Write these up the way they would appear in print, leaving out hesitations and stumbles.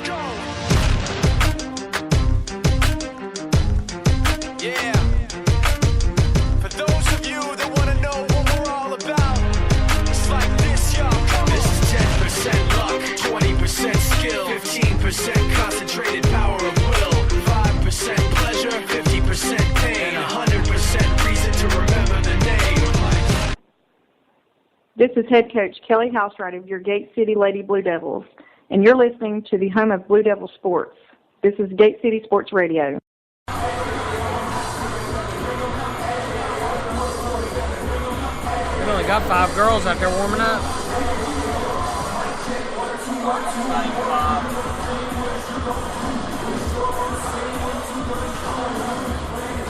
go. Yeah. For those of you that want to know what we're all about, it's like this, y'all. This is 10% luck, 20% skill, 15% concentrated power of will, 5% pleasure, 50% pain, and 100% reason to remember the name. This is head coach Kelly Housewright of your Gate City Lady Blue Devils, and you're listening to the home of Blue Devil Sports. This is Gate City Sports Radio. We've only got 5 girls out there warming up.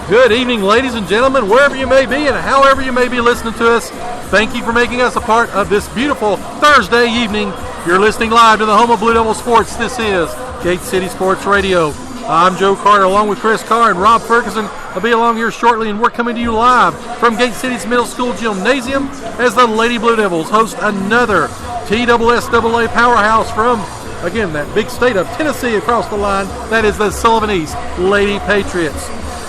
Good evening, ladies and gentlemen, wherever you may be and however you may be listening to us. Thank you for making us a part of this beautiful Thursday evening. You're listening live to the home of Blue Devil Sports. This is Gate City Sports Radio. I'm Joe Carter along with Chris Carr and Rob Ferguson. I'll be along here shortly, and we're coming to you live from Gate City's Middle School Gymnasium as the Lady Blue Devils host another TSSAA powerhouse from, again, that big state of Tennessee across the line. That is the Sullivan East Lady Patriots.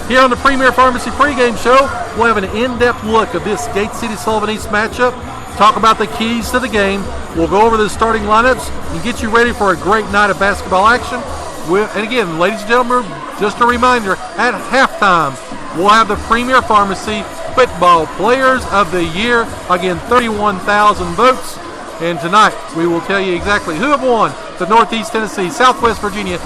Here on the Premier Pharmacy pregame show, we'll have an in-depth look of this Gate City Sullivan East matchup, talk about the keys to the game. We'll go over the starting lineups and get you ready for a great night of basketball action. And again, ladies and gentlemen, just a reminder, at halftime, we'll have the Premier Pharmacy Football Players of the Year. Again, 31,000 votes. And tonight, we will tell you exactly who have won the Northeast Tennessee, Southwest Virginia.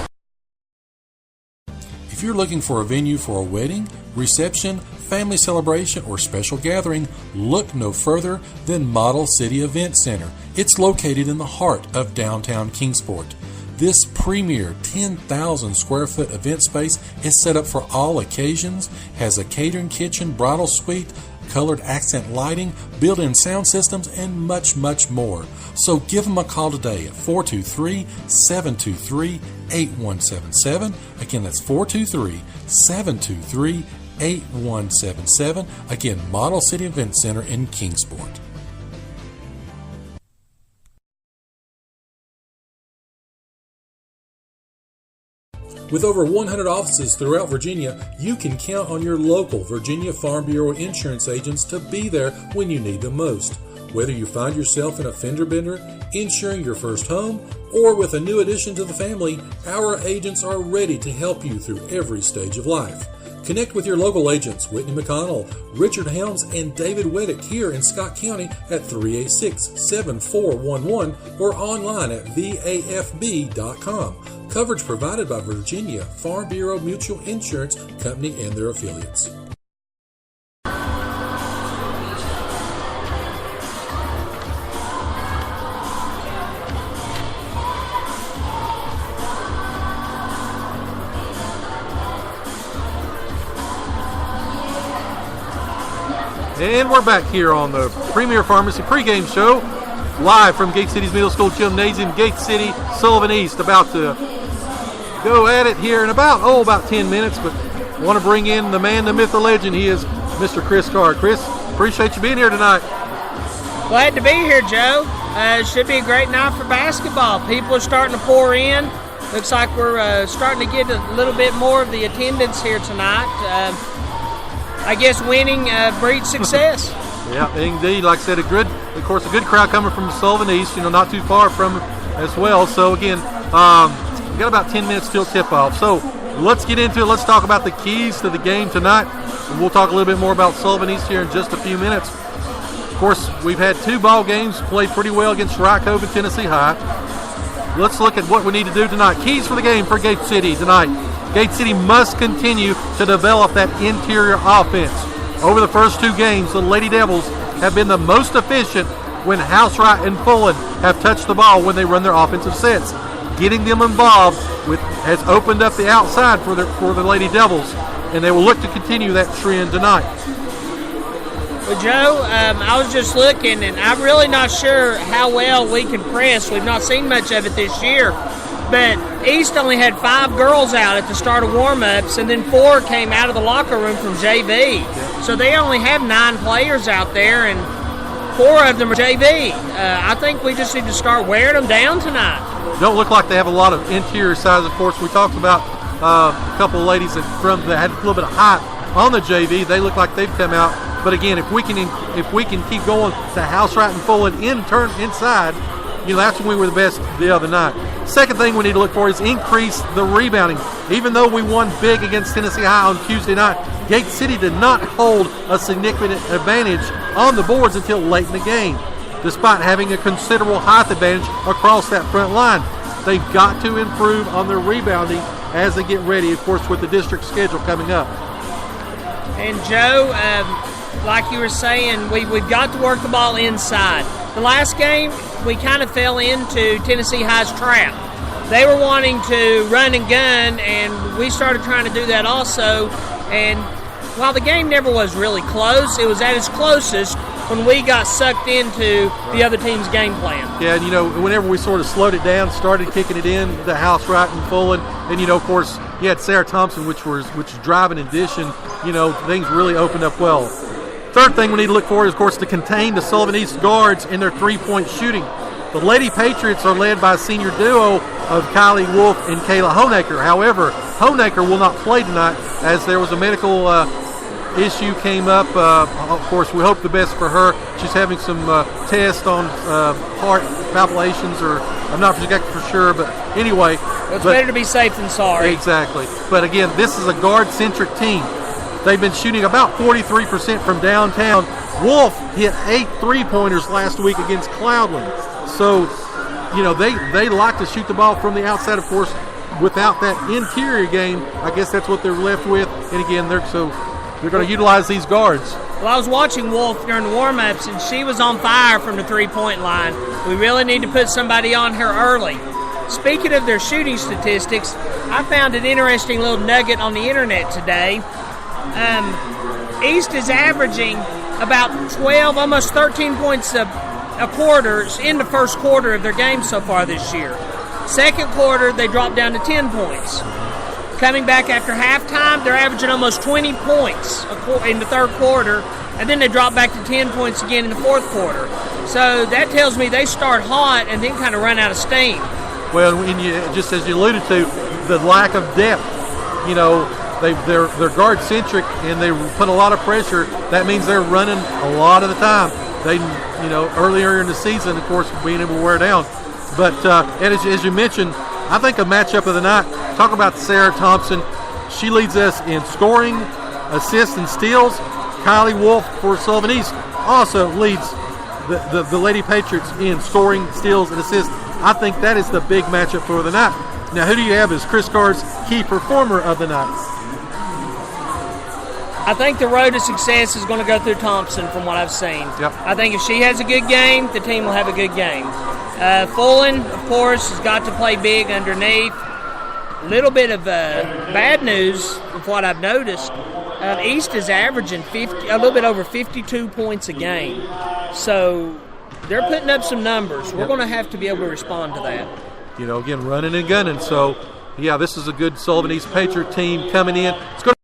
If you're looking for a venue for a wedding, reception, family celebration, or special gathering, look no further than Model City Event Center. It's located in the heart of downtown Kingsport. This premier 10,000 square foot event space is set up for all occasions, has a catering kitchen, bridal suite, colored accent lighting, built-in sound systems, and much, much more. So give them a call today at 423-723-8177. Again, that's 423-723-8177. Again, Model City Event Center in Kingsport. With over 100 offices throughout Virginia, you can count on your local Virginia Farm Bureau insurance agents to be there when you need them most. Whether you find yourself in a fender bender, insuring your first home, or with a new addition to the family, our agents are ready to help you through every stage of life. Connect with your local agents, Whitney McConnell, Richard Helms, and David Weddick here in Scott County at 386-7411 or online at vafb.com. Coverage provided by Virginia Farm Bureau Mutual Insurance Company and their affiliates. And we're back here on the Premier Pharmacy pregame show, live from Gate City's Middle School Gymnasium, Gate City, Sullivan East, about to go at it here in about 10 minutes, but I want to bring in the man, the myth, the legend. He is Mr. Chris Carr. Chris, appreciate you being here tonight. Glad to be here, Joe. It should be a great night for basketball. People are starting to pour in. Looks like we're starting to get a little bit more of the attendance here tonight. I guess winning breeds success. Yeah, indeed. Like I said, a good crowd coming from Sullivan East, not too far from it as well. So, again, we got about 10 minutes till tip-off. So, let's get into it. Let's talk about the keys to the game tonight. And we'll talk a little bit more about Sullivan East here in just a few minutes. Of course, we've had 2 ball games, played pretty well against Rycove and Tennessee High. Let's look at what we need to do tonight. Keys for the game for Gate City tonight. Gate City must continue to develop that interior offense. Over the first 2 games, the Lady Devils have been the most efficient when Housewright and Fullen have touched the ball when they run their offensive sets. Getting them involved has opened up the outside for the Lady Devils, and they will look to continue that trend tonight. Well, Joe, I was just looking, and I'm really not sure how well we can press. We've not seen much of it this year. But East only had 5 girls out at the start of warm-ups, and then 4 came out of the locker room from JV. So they only have 9 players out there, and 4 of them are JV. I think we just need to start wearing them down tonight. don't look like they have a lot of interior size. Of course, we talked about a couple of ladies that had a little bit of height on the JV. They look like they've come out. But again, if we can keep going to Housewright and Fullen turn inside, that's when we were the best the other night. Second thing we need to look for is increase the rebounding. Even though we won big against Tennessee High on Tuesday night, Gate City did not hold a significant advantage on the boards until late in the game, despite having a considerable height advantage across that front line. They've got to improve on their rebounding as they get ready, of course, with the district schedule coming up. And Joe, like you were saying, we've got to work the ball inside. The last game, we kind of fell into Tennessee High's trap. They were wanting to run and gun, and we started trying to do that also. And while the game never was really close, it was at its closest when we got sucked into the other team's game plan. Yeah, and whenever we sort of slowed it down, started kicking it in, the Housewright and Fullen, and of course, you had Sarah Thompson, which was driving and dishing, things really opened up well. Third thing we need to look for is, of course, to contain the Sullivan East guards in their three-point shooting. The Lady Patriots are led by a senior duo of Kylie Wolf and Kayla Honaker. However, Honaker will not play tonight as there was a medical issue came up. Of course, we hope the best for her. She's having some tests on heart palpitations, or I'm not exactly for sure, but anyway. It's better to be safe than sorry. Exactly. But again, this is a guard-centric team. They've been shooting about 43% from downtown. Wolf hit 8 3-pointers last week against Cloudland. So, they like to shoot the ball from the outside, of course. Without that interior game, I guess that's what they're left with. And again, they're going to utilize these guards. Well, I was watching Wolf during the warm-ups, and she was on fire from the three-point line. We really need to put somebody on her early. Speaking of their shooting statistics, I found an interesting little nugget on the internet today. East is averaging about 12, almost 13 points a quarter in the first quarter of their game so far this year. Second quarter, they dropped down to 10 points. Coming back after halftime, they're averaging almost 20 points in the third quarter, and then they drop back to 10 points again in the fourth quarter. So that tells me they start hot and then kind of run out of steam. Well, just as you alluded to, the lack of depth, they're guard-centric, and they put a lot of pressure. That means they're running a lot of the time. They, earlier in the season, of course, being able to wear down. But and as you mentioned, I think a matchup of the night, talk about Sarah Thompson. She leads us in scoring, assists, and steals. Kylie Wolf for Sullivan East also leads the Lady Patriots in scoring, steals, and assists. I think that is the big matchup for the night. Now, who do you have as Chris Carr's key performer of the night? I think the road to success is going to go through Thompson from what I've seen. Yep. I think if she has a good game, the team will have a good game. Fullen, of course, has got to play big underneath. A little bit of bad news of what I've noticed. East is averaging a little bit over 52 points a game. So they're putting up some numbers. We're going to have to be able to respond to that. Again, running and gunning. So, this is a good Sullivan East Patriot team coming in. It's going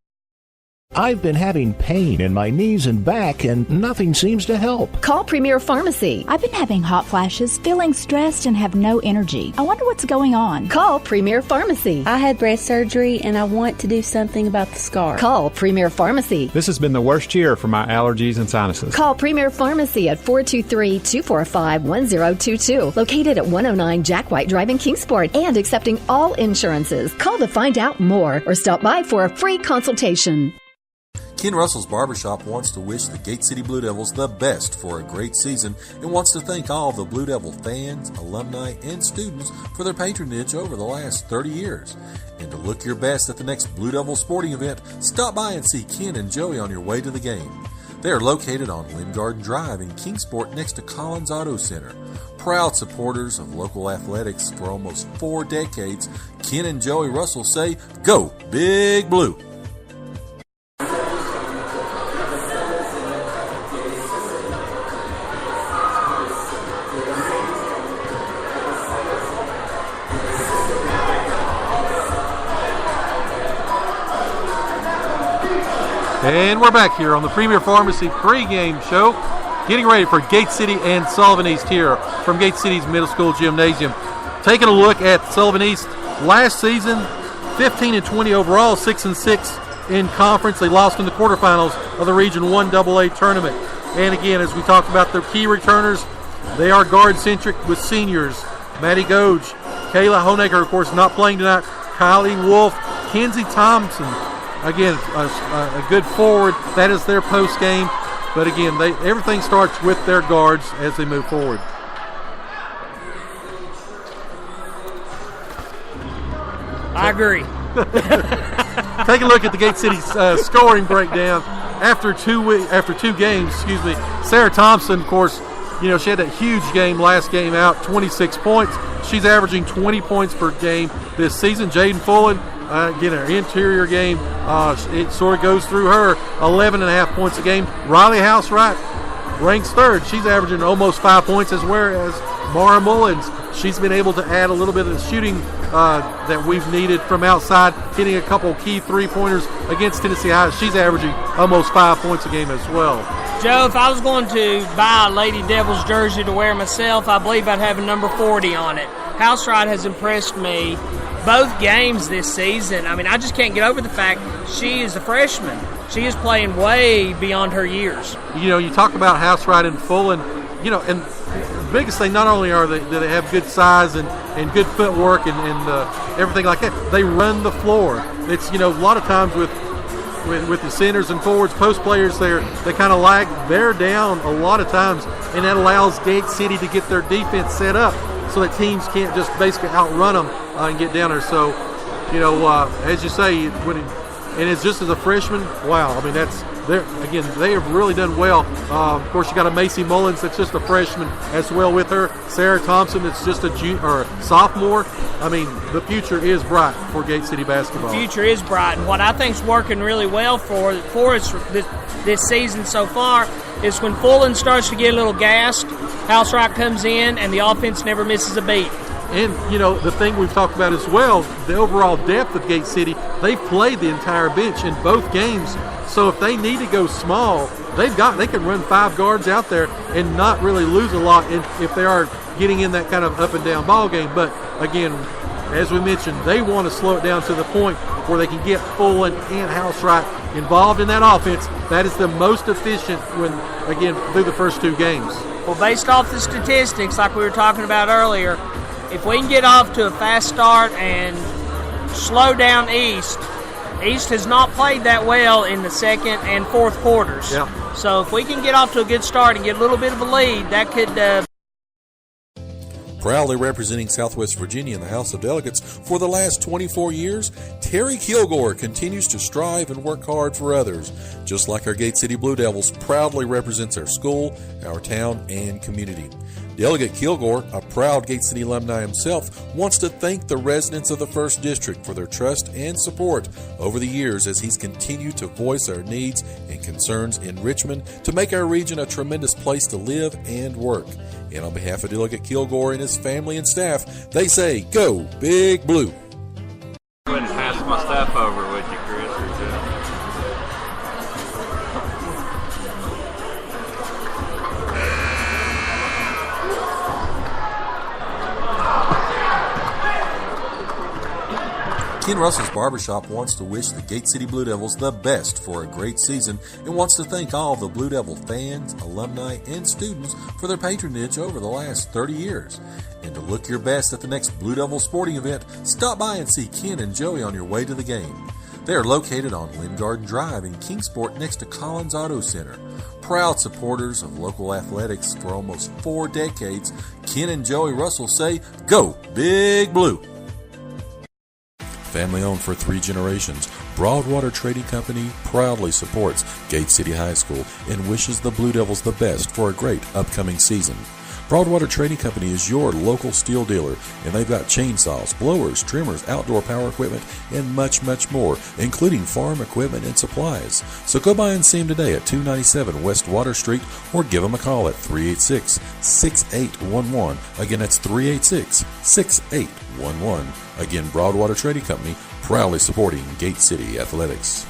I've been having pain in my knees and back, and nothing seems to help. Call Premier Pharmacy. I've been having hot flashes, feeling stressed, and have no energy. I wonder what's going on. Call Premier Pharmacy. I had breast surgery, and I want to do something about the scar. Call Premier Pharmacy. This has been the worst year for my allergies and sinuses. Call Premier Pharmacy at 423-245-1022. Located at 109 Jack White Drive in Kingsport and accepting all insurances. Call to find out more or stop by for a free consultation. Ken Russell's Barbershop wants to wish the Gate City Blue Devils the best for a great season and wants to thank all the Blue Devil fans, alumni, and students for their patronage over the last 30 years. And to look your best at the next Blue Devil sporting event, stop by and see Ken and Joey on your way to the game. They are located on Lynn Garden Drive in Kingsport next to Collins Auto Center. Proud supporters of local athletics for almost 4 decades, Ken and Joey Russell say, "Go Big Blue!" And we're back here on the Premier Pharmacy pregame show, getting ready for Gate City and Sullivan East here from Gate City's Middle School Gymnasium. taking a look at Sullivan East last season, 15-20 overall, 6-6 in conference. They lost in the quarterfinals of the Region 1 AA tournament. And again, as we talked about their key returners, they are guard-centric with seniors. Maddie Goge, Kayla Honecker, of course, not playing tonight. Kylie Wolf, Kenzie Thompson, again, a good forward. That is their post game. But again, everything starts with their guards as they move forward. I agree. Take a look at the Gate City scoring breakdown. After two games, Sarah Thompson, of course, she had that huge game last game out, 26 points. She's averaging 20 points per game this season. Jaden Fullen, again, her interior game, it sort of goes through her, 11.5 points a game. Riley Housewright ranks third. She's averaging almost 5 points, as well as Mara Mullins. She's been able to add a little bit of the shooting that we've needed from outside, hitting a couple key three-pointers against Tennessee High. She's averaging almost 5 points a game as well. Joe, if I was going to buy a Lady Devils jersey to wear myself, I believe I'd have a number 40 on it. Housewright has impressed me both games this season. I mean, I just can't get over the fact she is a freshman. She is playing way beyond her years. You talk about Housewright and Fullen, and the biggest thing, not only do they have good size and good footwork and everything like that, they run the floor. It's, a lot of times with the centers and forwards, post players, they kind of lag. They're down a lot of times, and that allows Gate City to get their defense set up so that teams can't just basically outrun them and get down there. So, as you say, and it's just as a freshman, wow. I mean, they have really done well. Of course, you got a Macy Mullins that's just a freshman as well with her. Sarah Thompson that's just a sophomore. I mean, the future is bright for Gate City basketball. The future is bright, and what I think is working really well for us this season so far is when Fullen starts to get a little gassed, Housewright comes in, and the offense never misses a beat. And, the thing we've talked about as well, the overall depth of Gate City, they've played the entire bench in both games. So if they need to go small, they can run 5 guards out there and not really lose a lot if they are getting in that kind of up and down ball game. But again, as we mentioned, they want to slow it down to the point where they can get Fullen and Housewright involved in that offense. That is the most efficient through the first 2 games. Well, based off the statistics like we were talking about earlier, if we can get off to a fast start and slow down East has not played that well in the second and fourth quarters. Yeah. So if we can get off to a good start and get a little bit of a lead, that could... Proudly representing Southwest Virginia in the House of Delegates for the last 24 years, Terry Kilgore continues to strive and work hard for others. Just like our Gate City Blue Devils proudly represents our school, our town, and community. Delegate Kilgore, a proud Gate City alumni himself, wants to thank the residents of the 1st District for their trust and support over the years as he's continued to voice our needs and concerns in Richmond to make our region a tremendous place to live and work. And on behalf of Delegate Kilgore and his family and staff, they say, go Big Blue. Go ahead and pass my stuff over with you, Chris. Ken Russell's Barbershop wants to wish the Gate City Blue Devils the best for a great season and wants to thank all of the Blue Devil fans, alumni, and students for their patronage over the last 30 years. And to look your best at the next Blue Devil sporting event, stop by and see Ken and Joey on your way to the game. They are located on Lynn Garden Drive in Kingsport next to Collins Auto Center. Proud supporters of local athletics for almost 4 decades, Ken and Joey Russell say, go Big Blue! Family owned for 3 generations, Broadwater Trading Company proudly supports Gate City High School and wishes the Blue Devils the best for a great upcoming season. Broadwater Trading Company is your local steel dealer, and they've got chainsaws, blowers, trimmers, outdoor power equipment, and much, much more, including farm equipment and supplies. So go by and see them today at 297 West Water Street or give them a call at 386-6811. Again, that's 386-6811. Again, Broadwater Trading Company, proudly supporting Gate City Athletics.